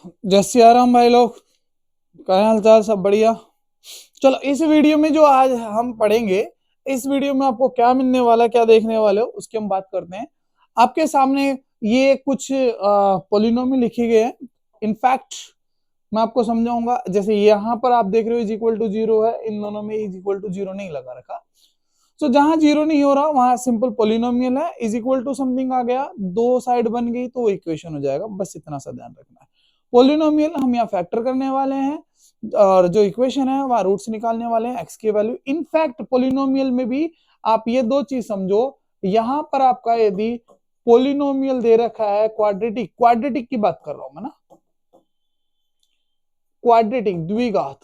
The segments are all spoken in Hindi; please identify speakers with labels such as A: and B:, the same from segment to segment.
A: जय सिया राम भाई लोग, क्या हाल चाल? सब बढ़िया। चलो इस वीडियो में जो आज हम पढ़ेंगे, इस वीडियो में आपको क्या मिलने वाला है, क्या देखने वाले हो, उसकी हम बात करते हैं। आपके सामने ये कुछ पोलिनोमियल लिखे गए हैं। इनफैक्ट मैं आपको समझाऊंगा। जैसे यहाँ पर आप देख रहे हो इज इक्वल टू जीरो है, इन दोनों में इज इक्वल टू जीरो नहीं लगा रखा। तो जहां जीरो नहीं हो रहा वहां सिंपल पोलिनोमियल है, इज इक्वल टू समथिंग आ गया, दो साइड बन गई तो वो इक्वेशन हो जाएगा। बस इतना सा ध्यान रखना है। पोलिनोमियल हम यहाँ फैक्टर करने वाले हैं और जो इक्वेशन है वहां रूट्स निकालने वाले हैं, एक्स की वैल्यू। इनफैक्ट पोलिनोमियल में भी आप ये दो चीज समझो। यहां पर आपका यदि पोलिनोमियल दे रखा है क्वाड्रेटिक, क्वाड्रेटिक की बात कर रहा हूं मैं ना, क्वाड्रेटिक द्विघात,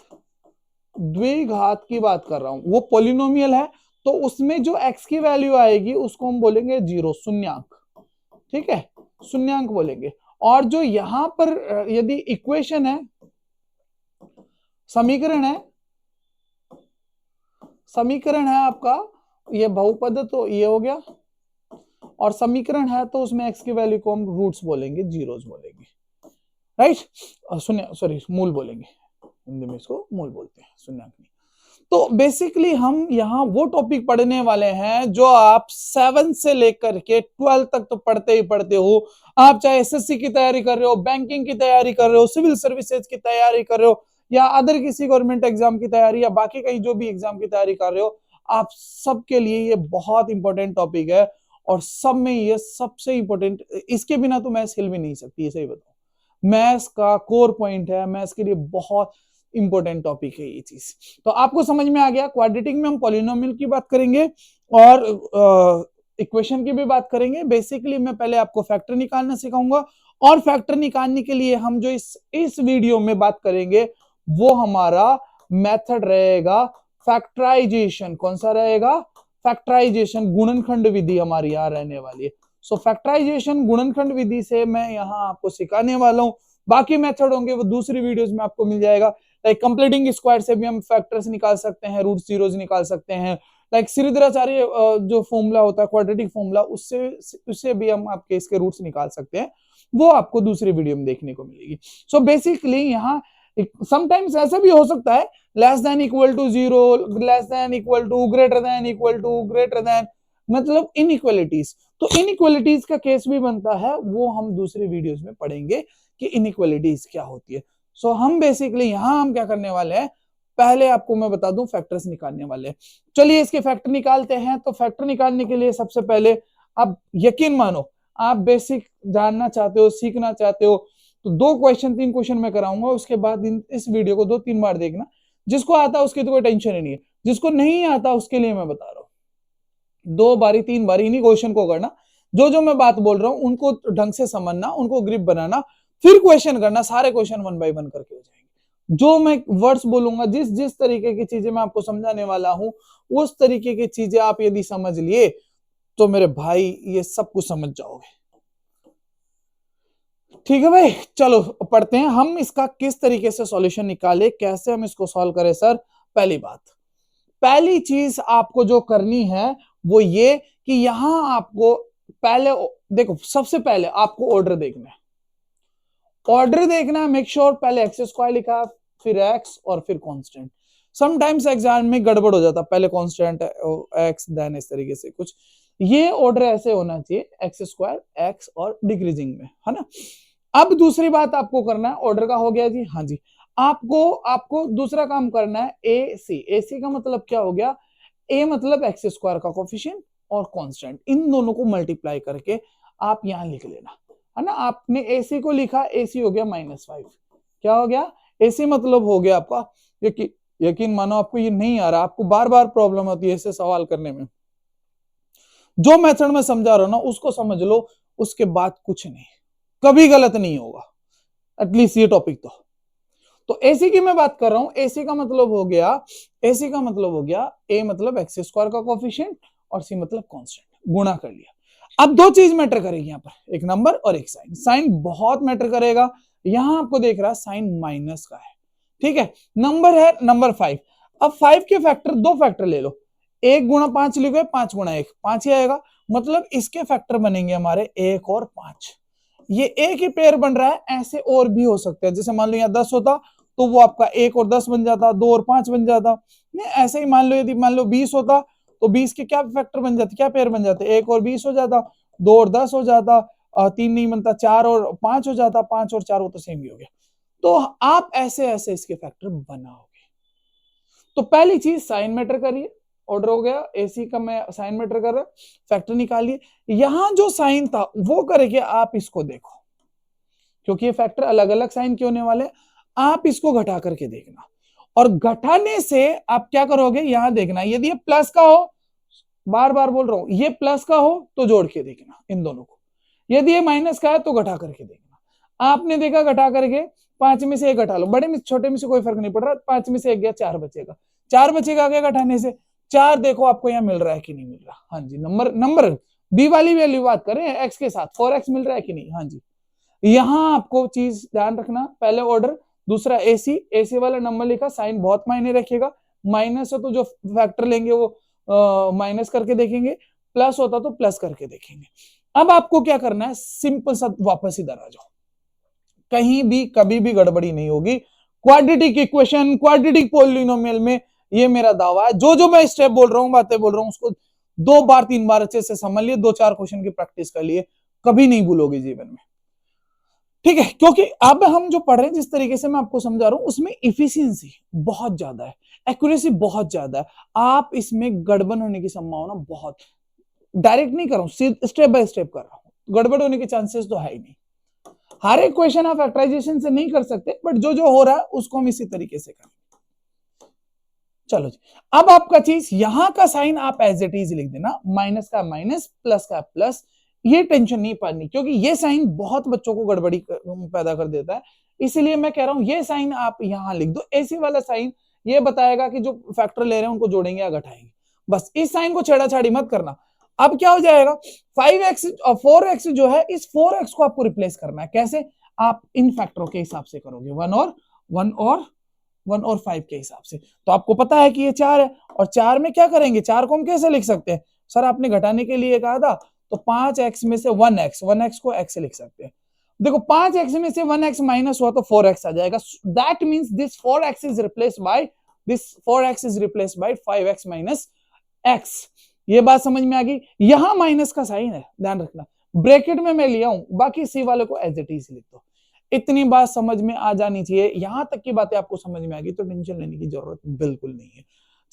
A: द्विघात की बात कर रहा हूं, वो पोलिनोमियल है। तो उसमें जो x की वैल्यू आएगी उसको हम बोलेंगे जीरो, शून्यांक। ठीक है, शून्यांक बोलेंगे। और जो यहां पर यदि इक्वेशन है, समीकरण है, समीकरण है आपका ये बहुपद, तो ये हो गया। और समीकरण है तो उसमें x की वैल्यू को हम रूट्स बोलेंगे, जीरोस बोलेंगे, राइट। शून्य, सॉरी, मूल बोलेंगे, हिंदी में इसको मूल बोलते हैं, शून्यांक नहीं। तो बेसिकली हम यहाँ वो टॉपिक पढ़ने वाले हैं जो आप 7 से लेकर के 12 तक तो पढ़ते ही पढ़ते हो। आप चाहे एसएससी की तैयारी कर रहे हो, बैंकिंग की तैयारी कर रहे हो, सिविल सर्विसेज की तैयारी कर रहे हो, या अदर किसी गवर्नमेंट एग्जाम की तैयारी, या बाकी कहीं जो भी एग्जाम की तैयारी कर रहे हो, आप सबके लिए ये बहुत इंपॉर्टेंट टॉपिक है। और सब में ये सबसे इंपॉर्टेंट, इसके बिना तो मैथ्स हिल भी नहीं सकती है, सही बताओ। मैथ्स का कोर पॉइंट है, मैथ्स के लिए बहुत इंपॉर्टेंट टॉपिक है ये चीज। तो आपको समझ में आ गया। क्वाड्रेटिक में हम पॉलिनोमियल की बात करेंगे और इक्वेशन की भी बात करेंगे। बेसिकली मैं पहले आपको फैक्टर निकालना सिखाऊंगा, और फैक्टर निकालने के लिए हम जो इस वीडियो में बात करेंगे वो हमारा मेथड रहेगा फैक्टराइजेशन। कौन सा रहेगा? फैक्टराइजेशन, गुणनखंड विधि हमारी यहाँ रहने वाली है। सो फैक्टराइजेशन गुणनखंड विधि से मैं यहाँ आपको सिखाने वाला हूँ। बाकी मेथड होंगे वो दूसरी वीडियोस में आपको मिल जाएगा। लाइक कंप्लीटिंग स्क्वायर से भी हम फैक्टर्स निकाल सकते हैं, रूट जीरोस निकाल सकते हैं। लाइक श्रीधराचार्य जो फॉर्मूला होता है क्वाड्रेटिक फॉर्मूला, उससे भी हम आपके इसके रूट्स निकाल सकते हैं। वो आपको दूसरी वीडियो में देखने को मिलेगी। सो बेसिकली यहाँ समटाइम्स ऐसा भी हो सकता है less than equal to zero, less than equal to, greater than equal to, greater than, मतलब इनइक्वालिटीज। तो इनइक्वालिटीज का केस भी बनता है, वो हम दूसरी वीडियोस में पढ़ेंगे कि इनइक्वालिटीज क्या होती है। सो हम बेसिकली यहां हम क्या करने वाले हैं, पहले आपको मैं बता दूं फैक्टर्स निकालने वाले हैं। चलिए इसके फैक्टर निकालते हैं। तो फैक्टर निकालने के लिए सबसे पहले आप यकीन मानो, आप बेसिक जानना चाहते हो, सीखना चाहते हो, तो 2 क्वेश्चन 3 क्वेश्चन मैं कराऊंगा। उसके बाद इस वीडियो को 2-3 बार देखना। जिसको आता है उसकी तो कोई टेंशन ही नहीं है, जिसको नहीं आता उसके लिए मैं बता रहा हूं। 2 बारी 3 बारी इन्हीं क्वेश्चन को करना, जो जो मैं बात बोल रहा हूं उनको ढंग से समझना, उनको ग्रिप बनाना, फिर क्वेश्चन करना। सारे क्वेश्चन 1 बाय 1 करके हो जाएंगे। जो मैं वर्ड्स बोलूंगा, जिस जिस तरीके की चीजें मैं आपको समझाने वाला हूं, उस तरीके की चीजें आप यदि समझ लिए तो मेरे भाई ये सब कुछ समझ जाओगे। ठीक है भाई, चलो पढ़ते हैं हम इसका किस तरीके से सॉल्यूशन निकाले, कैसे हम इसको सॉल्व करें। सर पहली बात, पहली चीज आपको जो करनी है वो ये कि यहां आपको पहले देखो, सबसे पहले आपको ऑर्डर देखना है। ऑर्डर देखना है, मेक श्योर पहले एक्स स्क्वायर लिखा, फिर एक्स और फिर कांस्टेंट। समटाइम्स एग्जाम में गड़बड़ हो जाता, पहले कांस्टेंट एक्स देन इस तरीके से कुछ। ये ऑर्डर ऐसे होना चाहिए, एक्स स्क्वायर एक्स और डिक्रीजिंग में, है ना। अब दूसरी बात आपको करना है, ऑर्डर का हो गया जी, हाँ जी। आपको आपको दूसरा काम करना है ए सी। ए सी का मतलब क्या हो गया? ए मतलब एक्स स्क्वायर का कोफिशिएंट और कांस्टेंट, इन दोनों को मल्टीप्लाई करके आप यहां लिख लेना, है ना। आपने एसी को लिखा, एसी हो गया -5। क्या हो गया? एसी मतलब हो गया आपका, यकीन मानो आपको ये नहीं आ रहा, आपको बार बार प्रॉब्लम होती है ऐसे सवाल करने में। जो मेथड में समझा रहा हूं ना उसको समझ लो, उसके बाद कुछ नहीं, कभी गलत नहीं होगा, एटलीस्ट ये टॉपिक तो एसी की मैं बात कर रहा हूं। एसी का मतलब हो गया, एसी का मतलब हो गया ए मतलब एक्स स्क्वायर का कोफिशिएंट और सी मतलब कांस्टेंट, गुणा कर लिया। अब 2 चीज मैटर करेगी यहाँ पर, एक नंबर और एक साइन। साइन बहुत मैटर करेगा। यहां आपको देख रहा साइन माइनस का है, ठीक है। नंबर है नंबर 5। अब 5 के फैक्टर, 2 फैक्टर ले लो, 1 गुणा 5 लिखो, 5 गुणा 1 5 ही आएगा। मतलब इसके फैक्टर बनेंगे हमारे 1 और 5। ये एक ही पेयर बन रहा है, ऐसे और भी हो सकते हैं। जैसे मान लो यहाँ 10 होता तो वो आपका 1 और 10 बन जाता, 2 और 5 बन जाता। ऐसे ही मान लो यदि मान लो 20 होता तो 20 के क्या फैक्टर बन जाते, क्या पेयर बन जाते, 1 और 20 हो जाता, 2 और 10 हो जाता, 3 नहीं बनता, 4 और 5 हो जाता, 5 और 4 हो तो सेम ही हो गया। तो आप ऐसे ऐसे इसके फैक्टर बनाओगे। तो पहली चीज साइन मैटर करिए, ऑर्डर हो गया, एसी का मैं साइन मैटर कर रहा, फैक्टर निकालिए। यहां जो साइन था वो करके आप इसको देखो, क्योंकि ये फैक्टर अलग अलग साइन के होने वाले, आप इसको घटा करके देखना। और घटाने से आप क्या करोगे, यहां देखना, यदि ये प्लस का हो, बार बार बोल रहा हूं, ये प्लस का हो तो जोड़ के देखना इन दोनों को, यदि ये माइनस का है तो घटा करके देखना। आपने देखा घटा करके 5 में से 1 घटा लो, बड़े में छोटे में से कोई फर्क नहीं पड़ रहा, 5 में से 1 गया, 4 बचेगा, 4 बचेगा क्या घटाने से, 4 देखो आपको यहाँ मिल रहा है कि नहीं मिल रहा, हाँ जी, नंबर बी वाली वैल्यू बात करें एक्स के साथ, 4x मिल रहा है कि नहीं, हाँ जी। यहां आपको चीज ध्यान रखना, पहले ऑर्डर, दूसरा एसी वाला नंबर लिखा, साइन बहुत मायने रखेगा, माइनस हो तो जो फैक्टर लेंगे वो माइनस करके देखेंगे, प्लस होता तो प्लस करके देखेंगे। अब आपको क्या करना है, सिंपल सा वापस इधर आ जाओ, कहीं भी कभी भी गड़बड़ी नहीं होगी। क्वाड्रेटिक इक्वेशन, क्वाड्रेटिक पॉलिनोमियल में ये मेरा दावा है, जो मैं स्टेप बोल रहा हूं, बातें बोल रहा हूं, उसको 2 बार 3 बार अच्छे से समझ लिए, 2-4 क्वेश्चन की प्रैक्टिस कर लिए, कभी नहीं भूलोगे जीवन में, ठीक है। क्योंकि अब हम जो पढ़ रहे हैं, जिस तरीके से मैं आपको समझा रहा हूं, उसमें इफिशियंसी बहुत ज्यादा है, एक्यूरेसी बहुत ज्यादा है, आप इसमें गड़बड़ होने की संभावना बहुत, डायरेक्ट नहीं कर रहा हूं, स्टेप बाय स्टेप कर रहा हूं, गड़बड़ होने के चांसेस तो है ही नहीं। हर एक क्वेश्चन आप फैक्टराइजेशन से नहीं कर सकते, बट जो हो रहा है उसको हम इसी तरीके से करें। चलो जी, अब आपका चीज यहां का साइन आप एज इट इज लिख देना, माइनस का माइनस, प्लस का प्लस, ये टेंशन नहीं पानी, क्योंकि ये साइन बहुत बच्चों को गड़बड़ी पैदा कर देता है, इसीलिए मैं कह रहा हूं ये साइन आप यहां लिख दो। एसी वाला साइन ये बताएगा कि जो फैक्टर ले रहे हैं उनको जोड़ेंगे या घटाएंगे, बस इस साइन को छेड़ाछाड़ी मत करना। अब क्या हो जाएगा, 5x और 4x जो है, इस 4x को आपको रिप्लेस करना है, कैसे, आप इन फैक्टरों के हिसाब से करोगे, 1 और 5 के हिसाब से। तो आपको पता है कि ये 4 है, और 4 में क्या करेंगे, 4 को हम कैसे लिख सकते हैं, सर आपने घटाने के लिए कहा था, तो 5x में से 1x को x से लिख सकते हैं। देखो 5x में से 1x माइनस हुआ तो 4x आ जाएगा, that means this 4x is replaced by 5x minus x। ये बात समझ में आ गई, यहां माइनस का साइन है, ध्यान रखना, ब्रैकेट में मैं लिया हूं, बाकी सी वाले को एज इट इज लिख दो। इतनी बात समझ में आ जानी चाहिए, यहां तक की बातें आपको समझ में आ गई तो टेंशन लेने की जरूरत बिल्कुल नहीं है।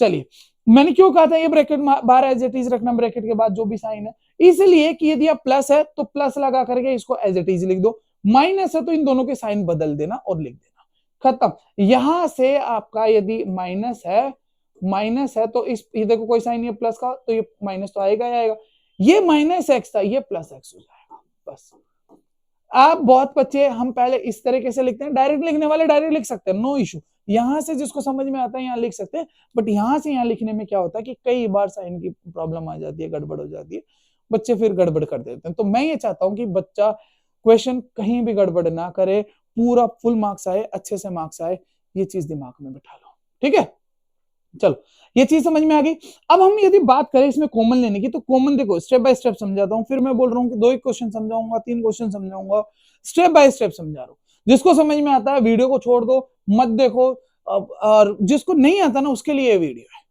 A: चलिए, मैंने क्यों कहा था ये ब्रैकेट बाहर एज इट इज रखना, ब्रैकेट के बाद जो भी साइन है, इसलिए कि यदि आप प्लस है तो प्लस लगा करके इसको एज इट इज लिख दो, माइनस है तो इन दोनों के साइन बदल देना और लिख देना, खत्म। यहां से आपका यदि माइनस है तो इस, ये देखो कोई साइन नहीं है प्लस का, तो ये माइनस तो आएगा ही आएगा, ये माइनस एक्स था, ये प्लस एक्स हो जाएगा, बस। आप बहुत बच्चे, हम पहले इस तरीके से लिखते हैं, डायरेक्ट लिखने वाले डायरेक्ट लिख सकते हैं, नो इशू, यहां से जिसको समझ में आता है यहाँ लिख सकते हैं, बट यहां से यहाँ लिखने में क्या होता है कि कई बार साइन की प्रॉब्लम आ जाती है, गड़बड़ हो जाती है, बच्चे फिर गड़बड़ कर देते हैं। तो मैं ये चाहता हूं कि बच्चा क्वेश्चन कहीं भी गड़बड़ ना करे, पूरा फुल मार्क्स आए, अच्छे से मार्क्स आए, ये चीज दिमाग में बिठा लो, ठीक है। चलो, ये चीज समझ में आ गई। अब हम यदि बात करें इसमें कॉमन लेने की, तो कॉमन देखो स्टेप बाय स्टेप समझाता हूं, फिर मैं बोल रहा हूं कि 2 ही क्वेश्चन समझाऊंगा, 3 क्वेश्चन समझाऊंगा, स्टेप बाय स्टेप समझा रहा हूं। जिसको समझ में आता है वीडियो को छोड़ दो, मत देखो, और जिसको नहीं आता ना उसके लिए ये वीडियो है।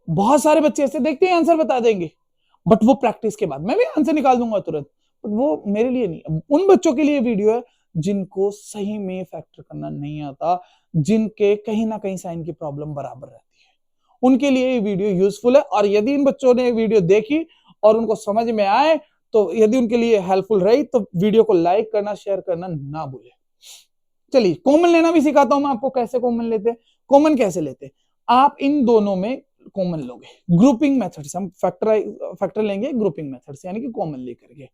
A: बहुत सारे बच्चे ऐसे देखते हैं आंसर बता देंगे, बट वो प्रैक्टिस के बाद, मैं भी आंसर निकाल दूंगा तुरंत, बट वो मेरे लिए नहीं, उन बच्चों के लिए वीडियो है जिनको सही में फैक्टर करना नहीं आता, जिनके कहीं ना कहीं साइन की प्रॉब्लम बराबर रहती है, उनके लिए ये वीडियो यूजफुल है। और यदि इन बच्चों ने वीडियो देखी और उनको समझ में आए, तो यदि उनके लिए हेल्पफुल रही, तो वीडियो को लाइक करना, शेयर करना ना भूले। चलिए, कॉमन लेना भी सिखाता हूं मैं आपको, कैसे कॉमन लेते हैं। कॉमन कैसे लेते हैं, आप इन दोनों में कॉमन लोगे, ग्रुपिंग मेथड से, हम फैक्टर लेंगे ग्रुपिंग मेथड से, यानी कि कॉमन लेकर के।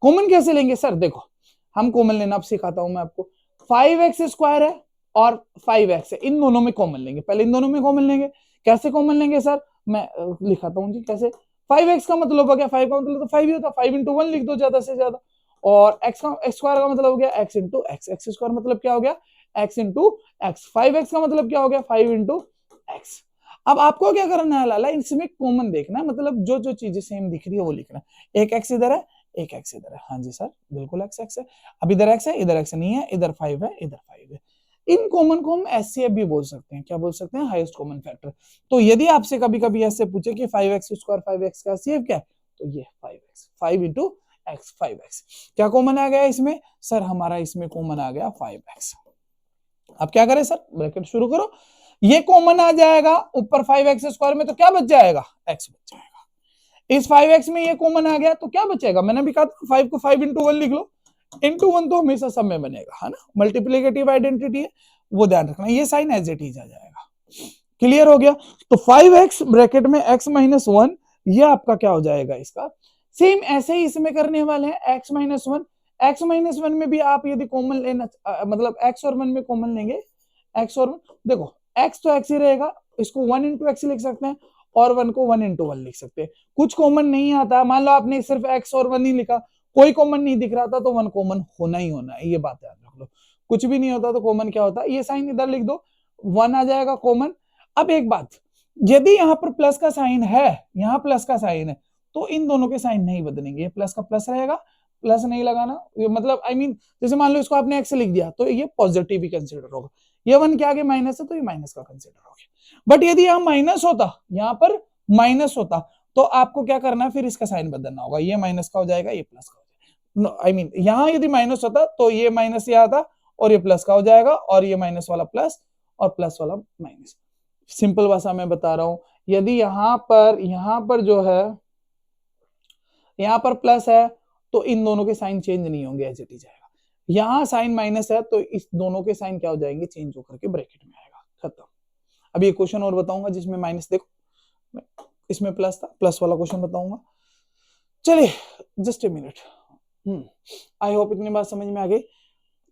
A: कॉमन कैसे लेंगे सर, देखो हम कॉमन लेना अब सिखाता हूं मैं आपको। 5x स्क्वायर है और 5x है, इन दोनों में कॉमन लेंगे, पहले इन दोनों में कॉमन लेंगे। कैसे कॉमन लेंगे सर, मैं लिखाता हूं जी कैसे। 5x का मतलब हो गया, 5 का मतलब तो 5 ही होता, 5 इंटू 1 लिख दो ज्यादा से ज्यादा, और x स्क्वायर का मतलब हो गया x into x, x square मतलब क्या हो गया x इंटू एक्स, 5x का मतलब क्या हो गया 5 इंटू एक्स। अब आपको क्या करना है लाला, इसमें कॉमन देखना है, मतलब जो जो चीजें सेम दिख रही है वो लिखना है। एक x इधर है, एक एक्स इधर है। हाँ जी सर, बिल्कुल एक्स एक्स है। अब इधर एक्स है, इधर एक्स नहीं है, इधर 5 है, इधर 5 है। इन कॉमन को हम एचसीएफ भी बोल सकते हैं। क्या बोल सकते हैं? Highest common factor. तो यदि आपसे कभी कभी ऐसे पूछे कि 5x स्क्वायर 5x का एचसीएफ क्या है, तो ये 5x, 5 इंटू एक्स 5x। क्या कॉमन आ गया इसमें? सर हमारा इसमें कॉमन आ गया 5x। अब क्या करें सर? ब्रैकेट शुरू करो, ये कॉमन आ जाएगा ऊपर 5x स्क्वायर में, तो क्या बच जाएगा? x बच जाएगा। इस 5x में ये कॉमन आ गया तो क्या बचेगा? मैंने भी कहा था 5 को 5 इंटू 1 लिख लो। इंटू 1 तो हमेशा सब में बनेगा, है ना, मल्टीप्लिकेटिव आइडेंटिटी है, वो ध्यान रखना। ये साइन एज इट इज आ जाएगा। क्लियर हो गया? तो 5x ब्रैकेट में x माइनस 1, ये आपका क्या हो जाएगा इसका? सेम ऐसे ही इसमें करने वाले हैं x माइनस 1। x माइनस 1 में भी आप यदि कॉमन लेना मतलब x और 1 में कॉमन लेंगे, x और 1, देखो x तो x ही रहेगा, इसको 1 इंटू एक्स लिख सकते हैं और 1 को 1 इंटू 1 लिख सकते हैं। कुछ कॉमन नहीं आता, मान लो आपने सिर्फ x और 1 ही लिखा, कोई कॉमन नहीं दिख रहा था, तो 1 कॉमन होना ही होना है, ये बात याद रख लो। कुछ भी नहीं होता तो कॉमन क्या होता है? ये साइन इधर लिख दो, 1 आ जाएगा कॉमन। अब एक बात, यदि यहाँ पर प्लस का साइन है, यहाँ प्लस का साइन है, तो इन दोनों के साइन नहीं बदलेंगे। ये प्लस का प्लस रहेगा, प्लस नहीं लगाना, मतलब आई मीन जैसे मान लो इसको आपने एक्स लिख दिया तो ये पॉजिटिव ही कंसिडर होगा। ये 1 के आगे माइनस है तो ये माइनस का कंसिडर हो गया। बट यदि यहाँ माइनस होता, यहाँ पर माइनस होता, तो आपको क्या करना है? फिर इसका साइन बदलना होगा। ये माइनस का हो जाएगा, ये प्लस का हो जाएगा। आई मीन यहाँ यदि माइनस होता तो ये माइनस यहाँ आता और ये प्लस का हो जाएगा, और ये माइनस वाला प्लस और प्लस वाला माइनस। सिंपल भाषा में बता रहा हूं, यदि यहाँ पर जो है, यहाँ पर प्लस है तो इन दोनों के साइन चेंज नहीं होंगे, एज इट इज जाएगा। यहाँ साइन माइनस है तो इस दोनों के साइन क्या हो जाएंगे? चेंज होकर के ब्रैकेट में आएगा, खत्म। अब ये क्वेश्चन और बताऊंगा जिसमें माइनस, देखो इसमें प्लस था, प्लस वाला क्वेश्चन बताऊंगा। चलिए just a minute. I hope इतनी बात समझ में आ गई।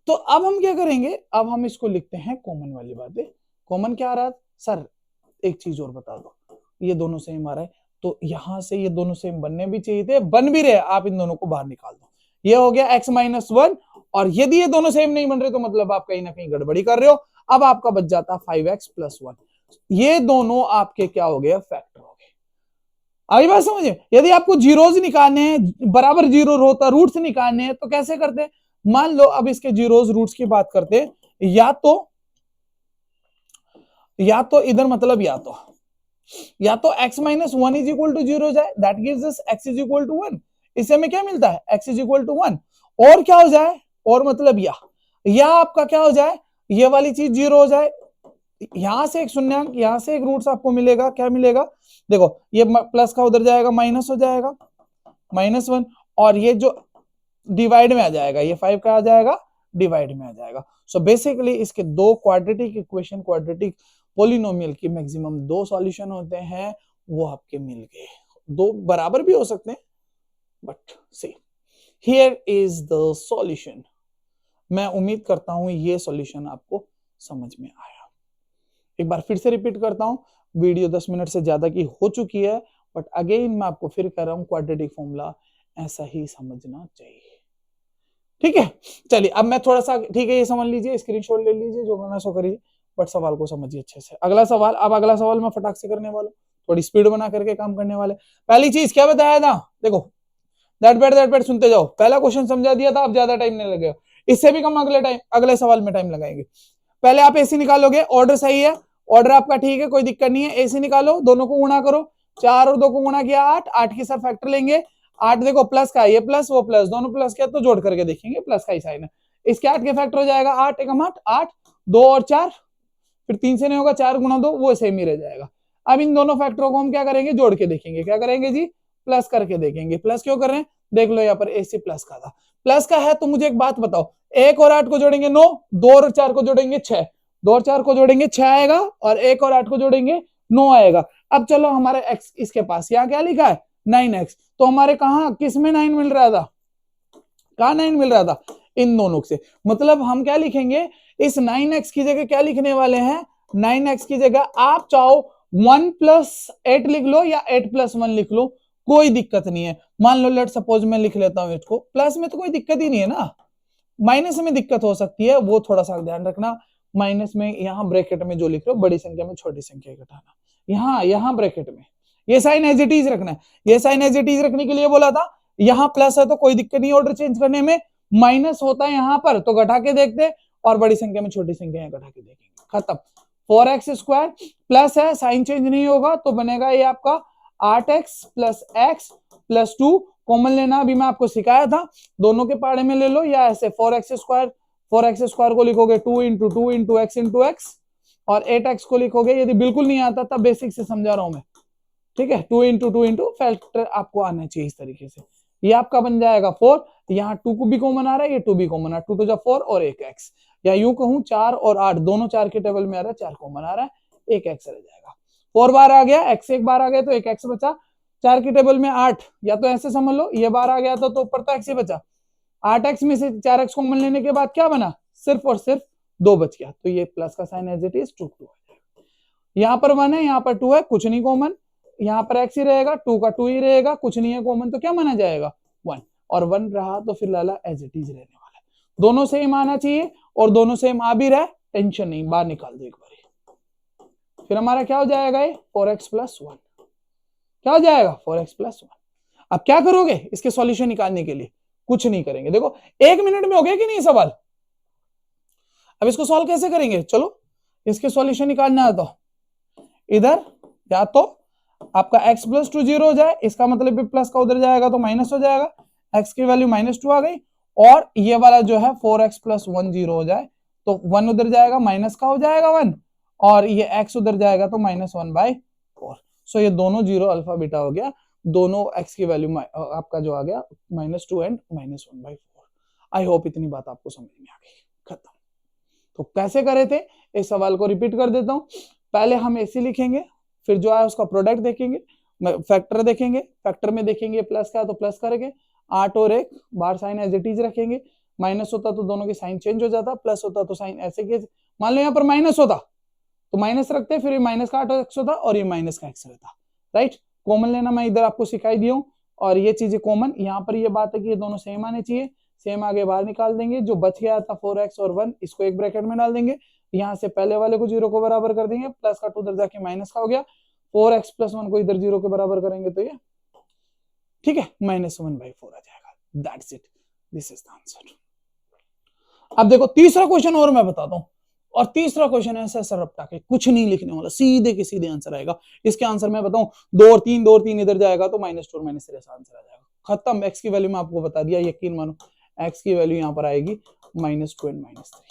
A: तो अब हम क्या करेंगे? अब हम इसको लिखते हैं कॉमन वाली बातें। कॉमन क्या आ रहा? सर एक चीज और बता दो, ये दोनों सेम आ रहा है, तो यहां से ये दोनों सेम बनने भी चाहिए थे, बन भी रहे, आप इन दोनों को बाहर निकाल दो। ये हो गया x माइनस 1, और यदि ये दोनों सेम नहीं बन रहे तो मतलब आप कहीं ना कहीं गड़बड़ी कर रहे हो। अब आपका बच जाता 5x प्लस 1, ये दोनों आपके क्या हो गए? फैक्टर हो गए। आई बात समझे? यदि आपको जीरोज निकालने हैं, बराबर जीरो होता, रूट्स निकालने हैं, तो कैसे करते हैं? मान लो अब इसके जीरोज रूट्स की बात करते हैं, या तो इधर मतलब या तो x minus 1 is equal to 0 जाए, that gives us x is equal to 1। इससे हमें क्या मिलता है? x is equal to 1। और क्या हो जाए? और मतलब या आपका क्या हो जाए? ये वाली चीज 0 हो जाए, यहां से एक शून्यांक, यहां से एक रूट्स आपको मिलेगा। क्या मिलेगा? देखो ये प्लस का उधर जाएगा, माइनस हो जाएगा, -1, और ये जो डिवाइड में आ जाएगा, ये 5 का आ जाएगा, डिवाइड में आ जाएगा। सो बेसिकली इसके दो क्वाड्रेटिक इक्वेशन, क्वाड्रेटिक पॉलिनोमियल की मैक्सिमम 2 सॉल्यूशन होते हैं, वो आपके मिल गए। 2 बराबर भी हो सकते हैं, but see here is the solution. मैं उम्मीद करता हूं ये सॉल्यूशन आपको समझ में आया। एक बार फिर से रिपीट करता हूं, वीडियो 10 मिनट से ज्यादा की हो चुकी है, बट अगेन मैं आपको फिर कह रहा हूं, क्वाड्रेटिक फॉर्मूला ऐसा ही समझना चाहिए। ठीक है, चलिए अब मैं थोड़ा सा, ठीक है ये समझ लीजिए, स्क्रीनशॉट ले लीजिए, जो करना सो करिए, बट सवाल को समझिए अच्छे से। अगला सवाल, अब अगला सवाल मैं फटाक से करने वाला हूं, थोड़ी स्पीड बना करके काम करने वाले। पहली चीज क्या बताया था? देखो दैट बैड सुनते जाओ। पहला क्वेश्चन समझा दिया था, अब ज्यादा टाइम नहीं लगेगा, इससे भी कम अगले सवाल में टाइम लगाएंगे। पहले आप एसी निकालोगे, ऑर्डर सही है, ऑर्डर आपका ठीक है, कोई दिक्कत नहीं है। एसी निकालो, दोनों को गुणा करो, 4 और 2 को गुणा किया 8, 8 के साथ फैक्टर लेंगे। 8 देखो प्लस का, ये प्लस वो प्लस, दोनों प्लस किया तो जोड़ करके देखेंगे प्लस का ही साइन है। इसके 8 के फैक्टर हो जाएगा 8 एकम 8, 8 2 और 4, फिर 3 से नहीं होगा, 4 गुणा 2 वो सेम ही रह जाएगा। अब इन दोनों फैक्टरों को हम क्या करेंगे? जोड़ के देखेंगे। क्या करेंगे जी? प्लस करके देखेंगे। प्लस क्यों कर रहे हैं? देख लो यहाँ पर एसी प्लस का था, प्लस का है तो मुझे एक बात बताओ, 1 और 8 को जोड़ेंगे 9, 2 और 4 को जोड़ेंगे 6, 2 और 4 को जोड़ेंगे 6 आएगा, और 1 और 8 को जोड़ेंगे 9 आएगा। अब चलो हमारे x इसके पास, यहाँ क्या लिखा है? 9x, तो हमारे कहा किस में 9 मिल रहा था? कहाँ 9 मिल रहा था? इन दोनों से। मतलब हम क्या लिखेंगे? इस 9x की जगह क्या लिखने वाले हैं? 9x की जगह आप चाहो 1 + 8 लिख लो या 8 + 1 लिख लो, कोई दिक्कत नहीं है। मान लो लेट सपोज मैं लिख लेता हूं इसको, प्लस में तो कोई दिक्कत ही नहीं है ना, माइनस में दिक्कत हो सकती है, वो थोड़ा सा ध्यान रखना। माइनस में यहाँ ब्रैकेट में जो लिख रहे हो, बड़ी संख्या में छोटी संख्या घटाना, यहाँ ब्रैकेट में ये साइन एज इट इज रखना है। ये साइन एज इट इज रखने के लिए बोला था, यहाँ प्लस है तो कोई दिक्कत नहीं ऑर्डर चेंज करने में, माइनस होता है यहाँ पर तो घटा के देखते, और बड़ी संख्या में छोटी संख्या घटा के देखेंगे, खत्म। 4x² प्लस है, साइन चेंज नहीं होगा तो बनेगा ये आपका 8x plus x plus 2, common लेना अभी मैं आपको सिखाया था, दोनों के पाड़े में ले लो, या ऐसे 4x² को लिखोगे 2 into 2 into x into x, और 8x को लिखोगे, यदि बिल्कुल नहीं आता तब बेसिक से समझा रहा हूं मैं, ठीक है, 2 इंटू 2 इंटू फैक्टर आपको आना चाहिए इस तरीके से, ये आपका बन जाएगा 4, यहाँ 2 को भी कॉमन आ रहा है, ये 2 भी कॉमन आ रहा है, 2 to 4 और एक x, या यूं कहूं 4 और 8 दोनों 4 के टेबल में आ रहा है, 4 कॉमन आ रहा है, एक x रह जाएगा, 4 बार आ गया, x एक बार आ गया तो एक x बचा, 4 के टेबल में 8, या तो ऐसे समझ लो ये बार आ गया था तो ऊपर तो x ही बचा, 8x में से 4x कॉमन लेने के बाद क्या बना, सिर्फ और सिर्फ 2 बच गया, तो ये प्लस का साइन एज इट इज 2 2 यहाँ पर 1 है, यहाँ पर 2 है, कुछ नहीं कॉमन, यहाँ पर x ही रहेगा, 2 का 2 ही रहेगा, कुछ नहीं है कॉमन तो क्या माना जाएगा 1, और 1 रहा तो फिर लाला एज इट इज रहने वाला है, दोनों सेम आना चाहिए, और दोनों सेम आ भी रहा, टेंशन नहीं, बाहर निकाल दो एक बार, फिर हमारा क्या हो जाएगा ये 4x प्लस 1, क्या हो जाएगा 4x प्लस 1। अब क्या करोगे इसके सॉल्यूशन निकालने के लिए, कुछ नहीं करेंगे, देखो 1 मिनट में हो गया कि नहीं सवाल, अब इसको सॉल्व कैसे करेंगे, चलो इसके सॉल्यूशन निकालना है तो इधर या तो आपका x प्लस 2 0 हो जाए, इसका मतलब भी प्लस का उधर जाएगा तो माइनस हो जाएगा, x की वैल्यू -2 आ गई, और ये वाला जो है 4x प्लस 1 0 हो जाए तो 1 उधर जाएगा, माइनस का हो जाएगा 1, और ये x उधर जाएगा तो -1/4, सो ये दोनों 0 अल्फा बीटा हो गया, दोनों x की वैल्यू आपका जो आ गया -2 एंड -1/4। आई होप इतनी बात आपको समझ में आ गई, खत्म। तो कैसे करे थे, इस सवाल को रिपीट कर देता हूं, पहले हम ऐसे लिखेंगे, फिर जो है उसका प्रोडक्ट देखेंगे, फैक्टर देखेंगे, फैक्टर में देखेंगे प्लस का है तो प्लस करेंगे, 8 और 1 बाहर साइन एज इट इज रखेंगे, माइनस होता तो दोनों के साइन चेंज हो जाता, प्लस होता तो साइन ऐसे के, मान लो यहाँ पर माइनस होता तो माइनस रखते, फिर ये माइनस का 8x होता और ये माइनस का x रहता, राइट। कॉमन लेना मैं इधर आपको सिखाई दिया हूँ, और ये चीजें कॉमन, यहाँ पर ये बात है कि ये दोनों सेम आने चाहिए, सेम आगे बाहर निकाल देंगे, जो बच गया था 4x और 1 इसको एक ब्रैकेट में डाल देंगे, यहाँ से पहले वाले को 0 को बराबर कर देंगे, प्लस का 2 उधर जाके माइनस का हो गया, 4x प्लस 1 को इधर 0 के बराबर करेंगे तो ये ठीक है -1/4 आ जाएगा, that's it, this is the answer. अब देखो तीसरा क्वेश्चन और मैं बताता हूँ, और तीसरा क्वेश्चन ऐसा रपटा के कुछ नहीं लिखने वाला, सीधे के सीधे आंसर आएगा, इसके आंसर मैं बताऊं 2 और 3 इधर जाएगा तो -2 और -3 ऐसा आंसर आ जाएगा, खत्म। x की वैल्यू मैं आपको बता दिया, यकीन मानो x की वैल्यू यहाँ पर आएगी -2 एंड -3,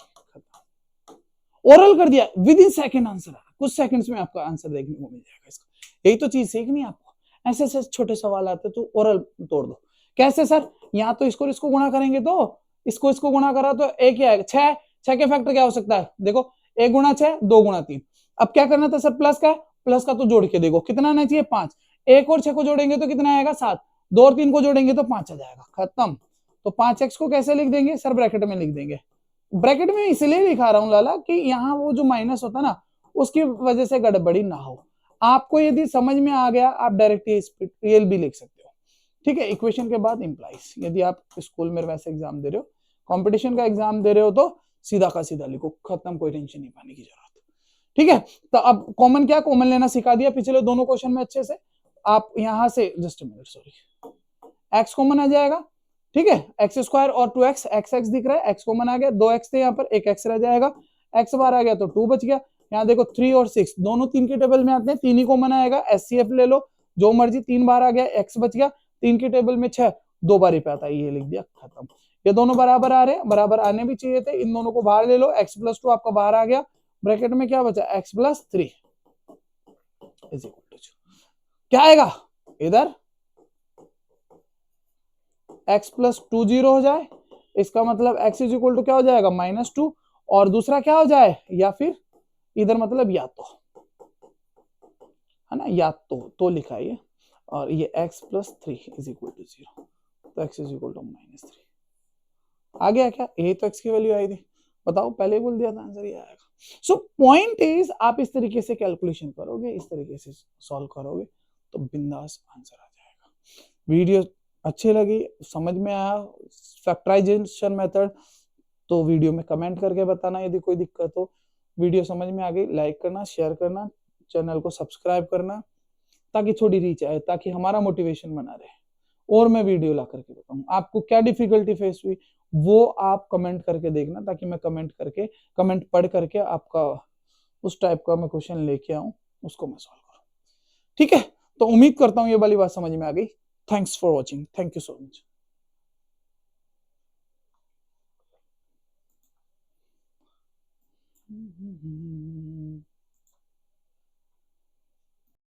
A: ओरल कर दिया, विद इन सेकंड आंसर आ रहा, कुछ सेकंड्स में आपका आंसर देखने को मिल जाएगा इसका, यही तो चीज सीखनी है आपको, ऐसे ऐसे छोटे सवाल आते तो ओरल तोड़ दो, कैसे सर, यहाँ तो इसको गुणा करेंगे तो इसको गुणा करा तो एक ही आएगा, 6 के फैक्टर क्या हो सकता है, देखो 1 गुणा 6 2 गुणा 3, अब क्या करना था सर, प्लस का तो जोड़ के देखो कितना आना चाहिए 5, 1 और 6 को जोड़ेंगे तो कितना आएगा 7, 2 और 3 को जोड़ेंगे तो 5 आ जाएगा, खत्म। तो 5x को कैसे लिख देंगे सर, ब्रैकेट में लिख देंगे, ब्रैकेट में इसलिए लिखा रहा हूं लाला कि यहाँ वो जो माइनस होता ना उसकी वजह से गड़बड़ी ना हो, आपको यदि समझ में आ गया आप डायरेक्ट रियल भी लिख सकते हो, ठीक है। इक्वेशन के बाद इंप्लाइज, यदि आप स्कूल में वैसे एग्जाम दे रहे हो, कंपटीशन का एग्जाम दे रहे हो तो सीधा का सीधा लिखो, खत्म, कोई टेंशन नहीं पाने की जरूरत, ठीक है। तो अब कॉमन क्या, कॉमन लेना सिखा दिया पिछले दोनों क्वेश्चन में अच्छे से, आप यहां से just minute sorry, x common आ जाएगा, ठीक है, x² और 2x, x दिख रहा है, x कॉमन आ गया, 2x थे यहाँ पर, एक x रह जाएगा, x बार आ गया तो 2 बच गया, यहाँ देखो 3 और 6 दोनों 3 के टेबल में आते हैं, 3 ही कॉमन आएगा, SCF ले लो जो मर्जी, 3 बार आ गया, x बच गया, 3 के टेबल में 6 2 बार ही पे आता है, ये लिख दिया, खत्म। ये दोनों बराबर आ रहे हैं, बराबर आने भी चाहिए थे, इन दोनों को बाहर ले लो, x प्लस 2 आपका बाहर आ गया, ब्रैकेट में क्या बचा x plus 3 is equal to, क्या आएगा इधर x प्लस 2 0 हो जाए, इसका मतलब x इज इक्वल टू क्या हो जाएगा -2, और दूसरा क्या हो जाए, या फिर इधर मतलब या तो है ना, या तो लिखा है, और ये x plus 3 is equal to 0, तो x इज इक्वल टू -3 आ गया क्या, यही तो x की वैल्यू आई थी, बताओ पहले बोल दिया था आंसर ये आएगा। सो पॉइंट इज आप इस तरीके से कैलकुलेशन करोगे, इस तरीके से सॉल्व करोगे तो बिंदास आंसर आ जाएगा। वीडियो अच्छी लगी, समझ में आया फैक्टराइजेशन मेथड, तो वीडियो में कमेंट करके बताना यदि कोई दिक्कत हो, वीडियो समझ में आ गई लाइक करना, शेयर करना, चैनल को सब्सक्राइब करना ताकि थोड़ी रीच आए, ताकि हमारा मोटिवेशन बना रहे, और मैं वीडियो ला करके बताऊं। आपको क्या डिफिकल्टी फेस हुई वो आप कमेंट करके देखना, ताकि मैं कमेंट पढ़ करके आपका उस टाइप का मैं क्वेश्चन लेके आऊं, उसको मैं सॉल्व करूं। ठीक है, तो उम्मीद करता हूं ये वाली बात समझ में आ गई। Thanks for watching, thank you so much.